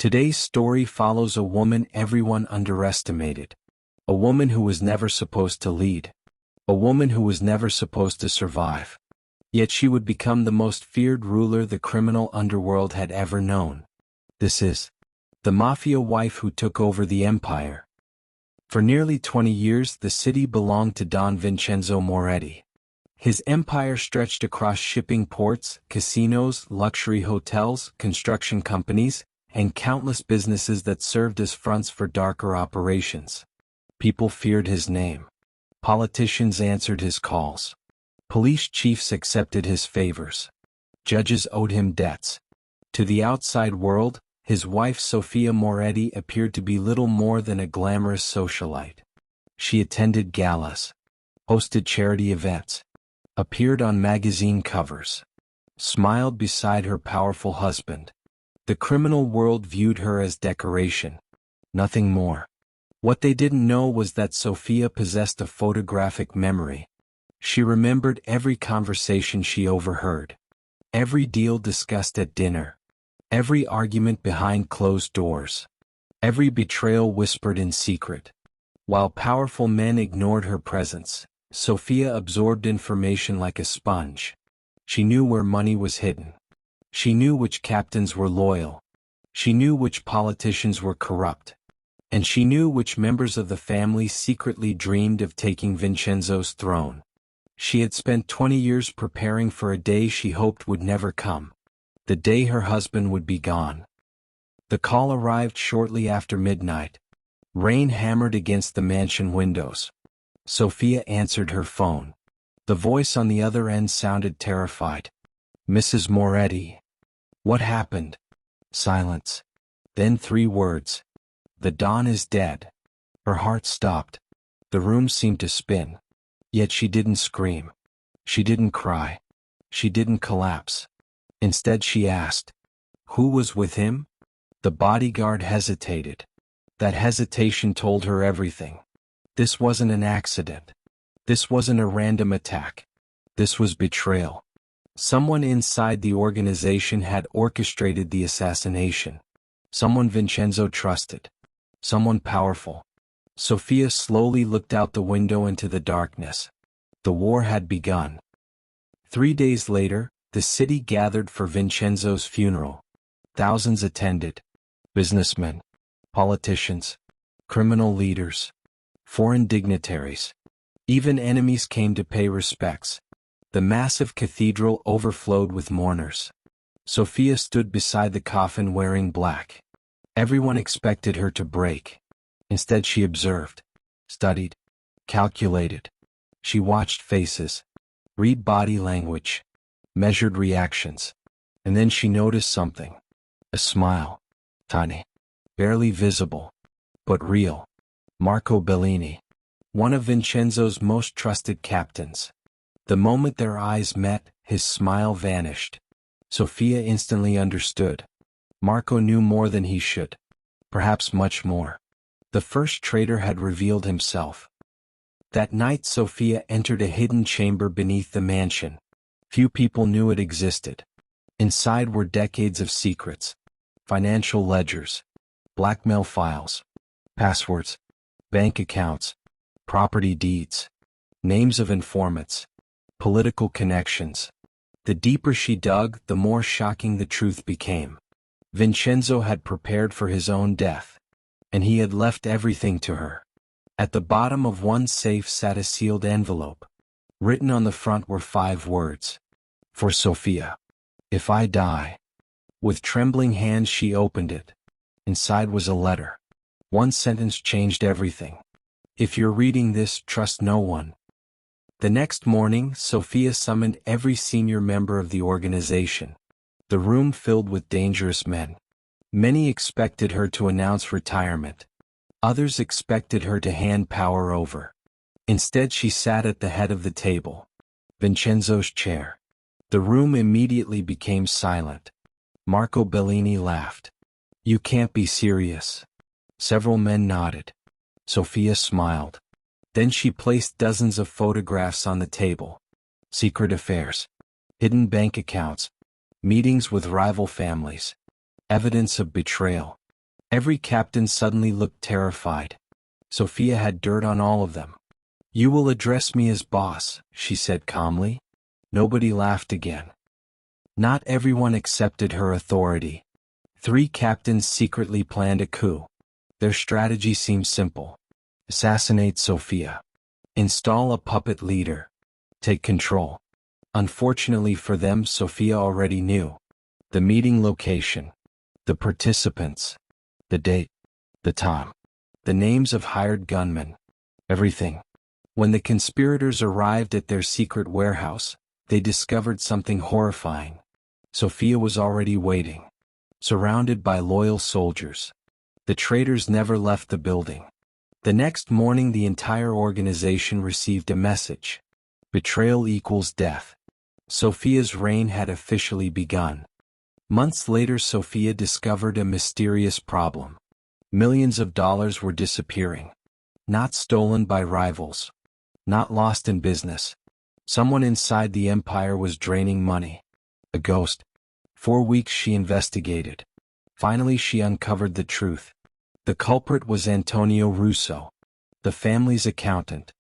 Today's story follows a woman everyone underestimated. A woman who was never supposed to lead. A woman who was never supposed to survive. Yet she would become the most feared ruler the criminal underworld had ever known. This is the Mafia wife who took over the empire. For nearly 20 years the city belonged to Don Vincenzo Moretti. His empire stretched across shipping ports, casinos, luxury hotels, construction companies, and countless businesses that served as fronts for darker operations. People feared his name. Politicians answered his calls. Police chiefs accepted his favors. Judges owed him debts. To the outside world, his wife Sophia Moretti appeared to be little more than a glamorous socialite. She attended galas, hosted charity events, appeared on magazine covers, smiled beside her powerful husband. The criminal world viewed her as decoration, nothing more. What they didn't know was that Sophia possessed a photographic memory. She remembered every conversation she overheard, every deal discussed at dinner, every argument behind closed doors, every betrayal whispered in secret. While powerful men ignored her presence, Sophia absorbed information like a sponge. She knew where money was hidden. She knew which captains were loyal. She knew which politicians were corrupt. And she knew which members of the family secretly dreamed of taking Vincenzo's throne. She had spent 20 years preparing for a day she hoped would never come. The day her husband would be gone. The call arrived shortly after midnight. Rain hammered against the mansion windows. Sophia answered her phone. The voice on the other end sounded terrified. "Mrs. Moretti." "What happened?" Silence. Then 3 words. "The Don is dead." Her heart stopped. The room seemed to spin. Yet she didn't scream. She didn't cry. She didn't collapse. Instead she asked, "Who was with him?" The bodyguard hesitated. That hesitation told her everything. This wasn't an accident. This wasn't a random attack. This was betrayal. Someone inside the organization had orchestrated the assassination. Someone Vincenzo trusted. Someone powerful. Sophia slowly looked out the window into the darkness. The war had begun. 3 days later, the city gathered for Vincenzo's funeral. Thousands attended. Businessmen, politicians, criminal leaders, foreign dignitaries. Even enemies came to pay respects. The massive cathedral overflowed with mourners. Sophia stood beside the coffin wearing black. Everyone expected her to break. Instead she observed, studied, calculated. She watched faces, read body language, measured reactions. And then she noticed something. A smile. Tiny. Barely visible. But real. Marco Bellini. One of Vincenzo's most trusted captains. The moment their eyes met, his smile vanished. Sophia instantly understood. Marco knew more than he should. Perhaps much more. The first traitor had revealed himself. That night Sophia entered a hidden chamber beneath the mansion. Few people knew it existed. Inside were decades of secrets. Financial ledgers. Blackmail files. Passwords. Bank accounts. Property deeds. Names of informants. Political connections. The deeper she dug, the more shocking the truth became. Vincenzo had prepared for his own death. And he had left everything to her. At the bottom of one safe sat a sealed envelope. Written on the front were 5 words. "For Sophia. If I die." With trembling hands she opened it. Inside was a letter. One sentence changed everything. "If you're reading this, trust no one." The next morning, Sophia summoned every senior member of the organization. The room filled with dangerous men. Many expected her to announce retirement. Others expected her to hand power over. Instead she sat at the head of the table. Vincenzo's chair. The room immediately became silent. Marco Bellini laughed. "You can't be serious." Several men nodded. Sophia smiled. Then she placed dozens of photographs on the table. Secret affairs. Hidden bank accounts. Meetings with rival families. Evidence of betrayal. Every captain suddenly looked terrified. Sophia had dirt on all of them. "You will address me as boss," she said calmly. Nobody laughed again. Not everyone accepted her authority. 3 captains secretly planned a coup. Their strategy seemed simple. Assassinate Sophia. Install a puppet leader. Take control. Unfortunately for them, Sophia already knew. The meeting location. The participants. The date. The time. The names of hired gunmen. Everything. When the conspirators arrived at their secret warehouse, they discovered something horrifying. Sophia was already waiting, surrounded by loyal soldiers. The traitors never left the building. The next morning, the entire organization received a message. Betrayal equals death. Sophia's reign had officially begun. Months later, Sophia discovered a mysterious problem. Millions of dollars were disappearing. Not stolen by rivals. Not lost in business. Someone inside the empire was draining money. A ghost. 4 weeks she investigated. Finally she uncovered the truth. The culprit was Antonio Russo, the family's accountant,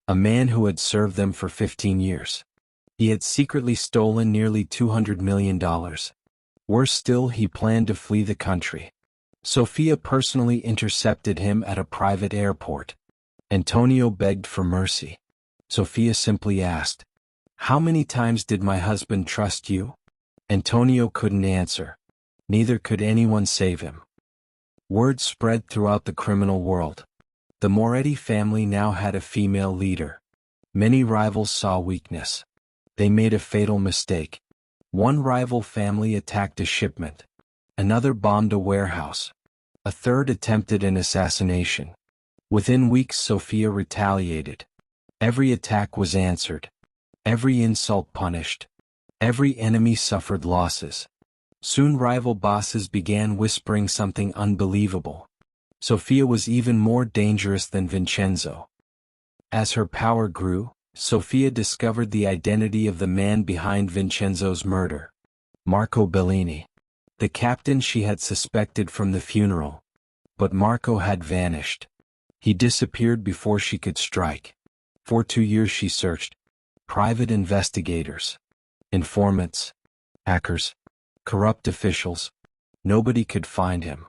a man who had served them for 15 years. He had secretly stolen nearly $200 million. Worse still, he planned to flee the country. Sophia personally intercepted him at a private airport. Antonio begged for mercy. Sophia simply asked, "How many times did my husband trust you?" Antonio couldn't answer. Neither could anyone save him. Word spread throughout the criminal world. The Moretti family now had a female leader. Many rivals saw weakness. They made a fatal mistake. One rival family attacked a shipment. Another bombed a warehouse. A third attempted an assassination. Within weeks, Sophia retaliated. Every attack was answered. Every insult punished. Every enemy suffered losses. Soon rival bosses began whispering something unbelievable. Sophia was even more dangerous than Vincenzo. As her power grew, Sophia discovered the identity of the man behind Vincenzo's murder. Marco Bellini. The captain she had suspected from the funeral. But Marco had vanished. He disappeared before she could strike. For 2 years she searched. Private investigators. Informants. Hackers. Corrupt officials. Nobody could find him.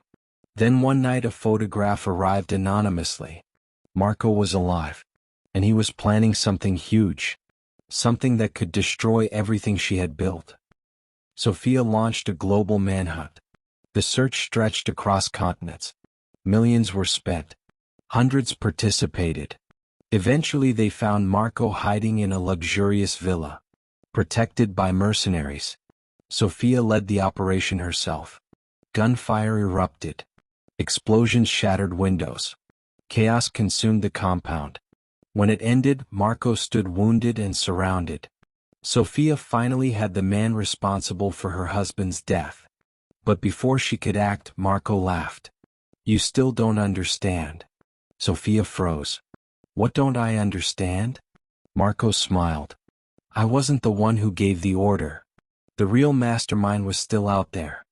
Then one night a photograph arrived anonymously. Marco was alive. And he was planning something huge. Something that could destroy everything she had built. Sophia launched a global manhunt. The search stretched across continents. Millions were spent. Hundreds participated. Eventually they found Marco hiding in a luxurious villa, protected by mercenaries. Sophia led the operation herself. Gunfire erupted. Explosions shattered windows. Chaos consumed the compound. When it ended, Marco stood wounded and surrounded. Sophia finally had the man responsible for her husband's death. But before she could act, Marco laughed. "You still don't understand." Sophia froze. "What don't I understand?" Marco smiled. "I wasn't the one who gave the order. The real mastermind was still out there."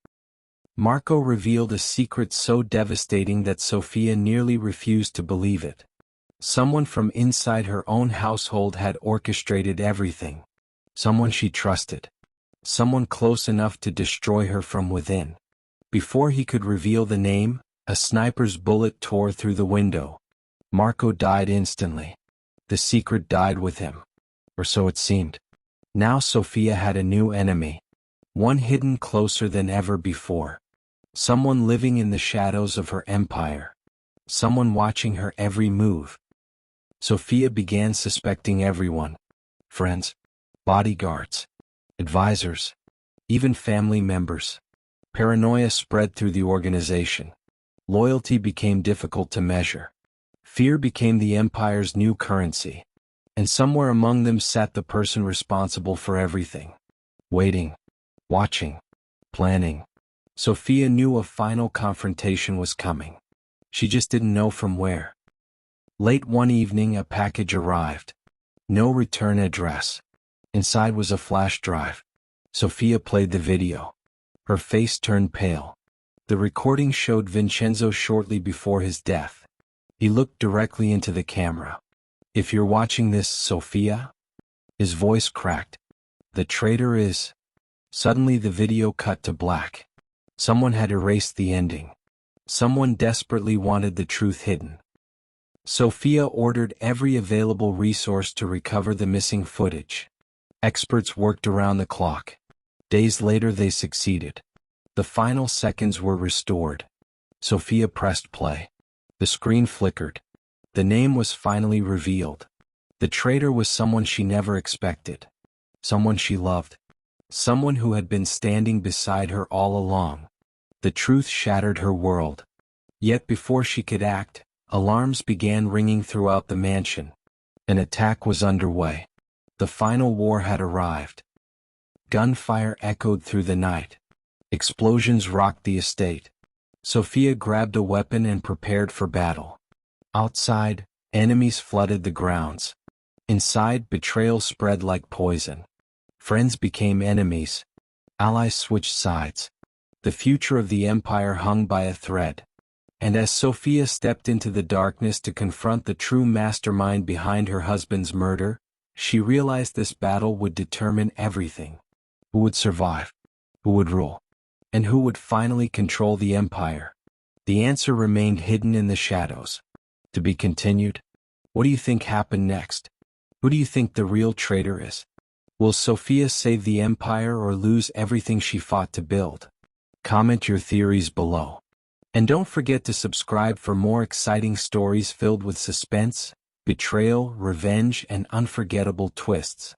Marco revealed a secret so devastating that Sophia nearly refused to believe it. Someone from inside her own household had orchestrated everything. Someone she trusted. Someone close enough to destroy her from within. Before he could reveal the name, a sniper's bullet tore through the window. Marco died instantly. The secret died with him. Or so it seemed. Now Sophia had a new enemy. One hidden closer than ever before. Someone living in the shadows of her empire. Someone watching her every move. Sophia began suspecting everyone. Friends. Bodyguards. Advisors. Even family members. Paranoia spread through the organization. Loyalty became difficult to measure. Fear became the empire's new currency. And somewhere among them sat the person responsible for everything. Waiting. Watching. Planning. Sophia knew a final confrontation was coming. She just didn't know from where. Late one evening, a package arrived. No return address. Inside was a flash drive. Sophia played the video. Her face turned pale. The recording showed Vincenzo shortly before his death. He looked directly into the camera. "If you're watching this, Sophia?" His voice cracked. "The traitor is..." Suddenly the video cut to black. Someone had erased the ending. Someone desperately wanted the truth hidden. Sophia ordered every available resource to recover the missing footage. Experts worked around the clock. Days later they succeeded. The final seconds were restored. Sophia pressed play. The screen flickered. The name was finally revealed. The traitor was someone she never expected. Someone she loved. Someone who had been standing beside her all along. The truth shattered her world. Yet before she could act, alarms began ringing throughout the mansion. An attack was underway. The final war had arrived. Gunfire echoed through the night. Explosions rocked the estate. Sophia grabbed a weapon and prepared for battle. Outside, enemies flooded the grounds. Inside, betrayal spread like poison. Friends became enemies. Allies switched sides. The future of the empire hung by a thread. And as Sophia stepped into the darkness to confront the true mastermind behind her husband's murder, she realized this battle would determine everything. Who would survive? Who would rule? And who would finally control the empire? The answer remained hidden in the shadows. To be continued? What do you think happened next? Who do you think the real traitor is? Will Sophia save the empire or lose everything she fought to build? Comment your theories below. And don't forget to subscribe for more exciting stories filled with suspense, betrayal, revenge, and unforgettable twists.